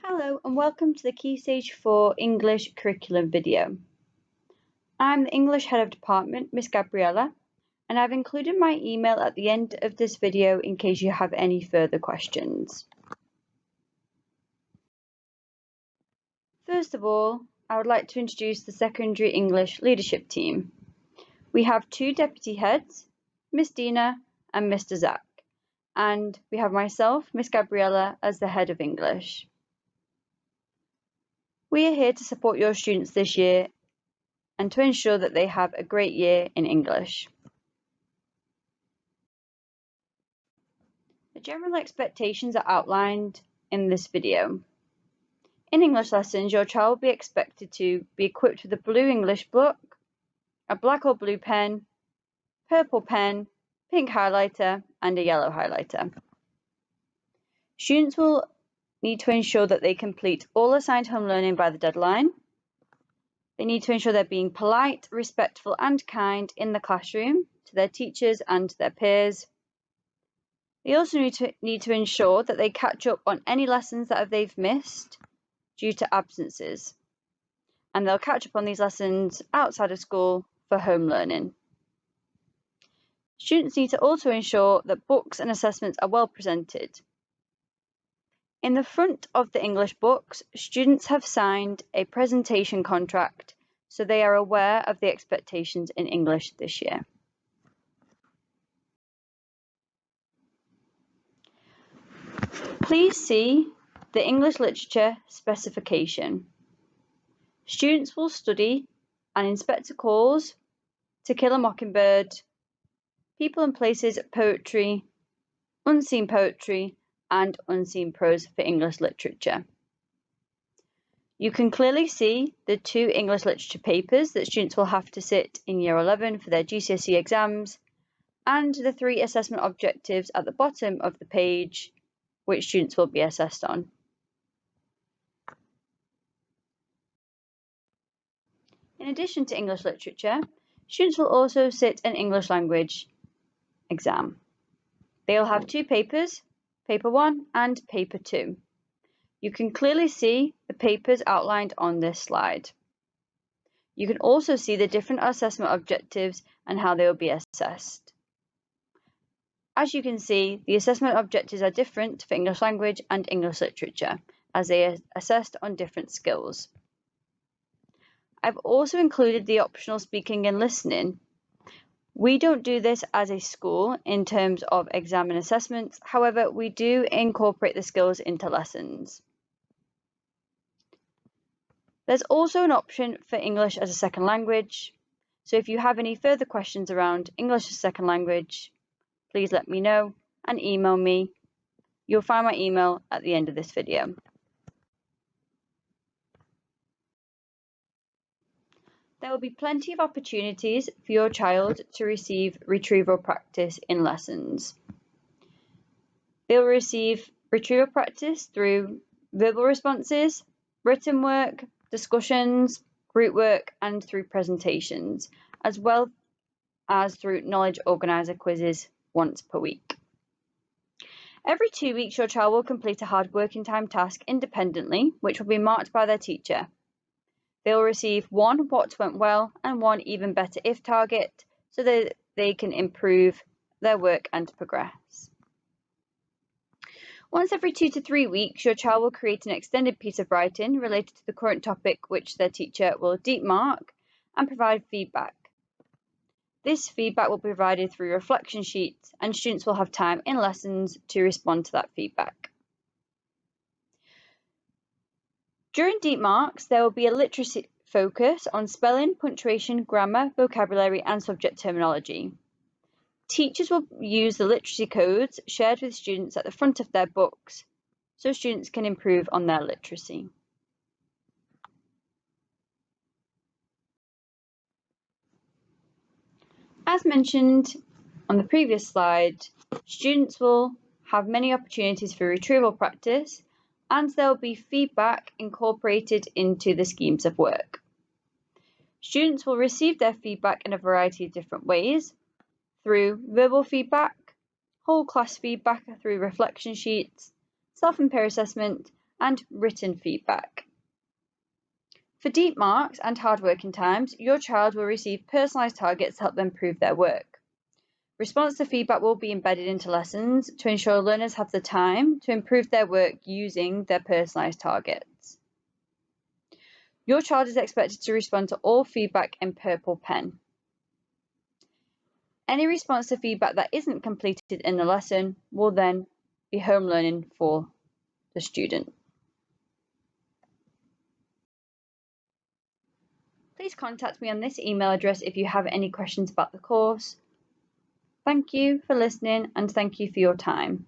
Hello and welcome to the Key Stage 4 English Curriculum video. I'm the English Head of Department, Miss Gabriella, and I've included my email at the end of this video in case you have any further questions. First of all, I would like to introduce the Secondary English Leadership Team. We have two Deputy Heads, Miss Dina and Mr. Zach, and we have myself, Miss Gabriella, as the Head of English. We are here to support your students this year and to ensure that they have a great year in English. The general expectations are outlined in this video. In English lessons, your child will be expected to be equipped with a blue English book, a black or blue pen, purple pen, pink highlighter, and a yellow highlighter. Students will need to ensure that they complete all assigned home learning by the deadline. They need to ensure they're being polite, respectful, and kind in the classroom to their teachers and to their peers. They also need to ensure that they catch up on any lessons that they've missed due to absences. And they'll catch up on these lessons outside of school for home learning. Students need to also ensure that books and assessments are well presented. In the front of the English books, students have signed a presentation contract, so they are aware of the expectations in English this year. Please see the English literature specification. Students will study An Inspector Calls, To Kill a Mockingbird, People and Places Poetry, Unseen Poetry, and Unseen Prose for English literature. You can clearly see the two English literature papers that students will have to sit in Year 11 for their GCSE exams, and the three assessment objectives at the bottom of the page, which students will be assessed on. In addition to English literature, students will also sit an English language exam. They will have two papers, Paper 1 and Paper 2. You can clearly see the papers outlined on this slide. You can also see the different assessment objectives and how they will be assessed. As you can see, the assessment objectives are different for English language and English literature, as they are assessed on different skills. I've also included the optional speaking and listening. We don't do this as a school in terms of exam and assessments, however, we do incorporate the skills into lessons. There's also an option for English as a second language, so if you have any further questions around English as a second language, please let me know and email me. You'll find my email at the end of this video. There will be plenty of opportunities for your child to receive retrieval practice in lessons. They will receive retrieval practice through verbal responses, written work, discussions, group work, and through presentations, as well as through knowledge organiser quizzes once per week. Every 2 weeks, your child will complete a hard working time task independently, which will be marked by their teacher. They will receive one what went well and one even better if target so that they can improve their work and progress. Once every 2 to 3 weeks, your child will create an extended piece of writing related to the current topic, which their teacher will deep mark and provide feedback. This feedback will be provided through reflection sheets, and students will have time in lessons to respond to that feedback. During deep marks, there will be a literacy focus on spelling, punctuation, grammar, vocabulary, and subject terminology. Teachers will use the literacy codes shared with students at the front of their books so students can improve on their literacy. As mentioned on the previous slide, students will have many opportunities for retrieval practice, and there will be feedback incorporated into the schemes of work. Students will receive their feedback in a variety of different ways, through verbal feedback, whole class feedback through reflection sheets, self and peer assessment, and written feedback. For deep marks and hard working times, your child will receive personalised targets to help them improve their work. Response to feedback will be embedded into lessons to ensure learners have the time to improve their work using their personalised targets. Your child is expected to respond to all feedback in purple pen. Any response to feedback that isn't completed in the lesson will then be home learning for the student. Please contact me on this email address if you have any questions about the course. Thank you for listening and thank you for your time.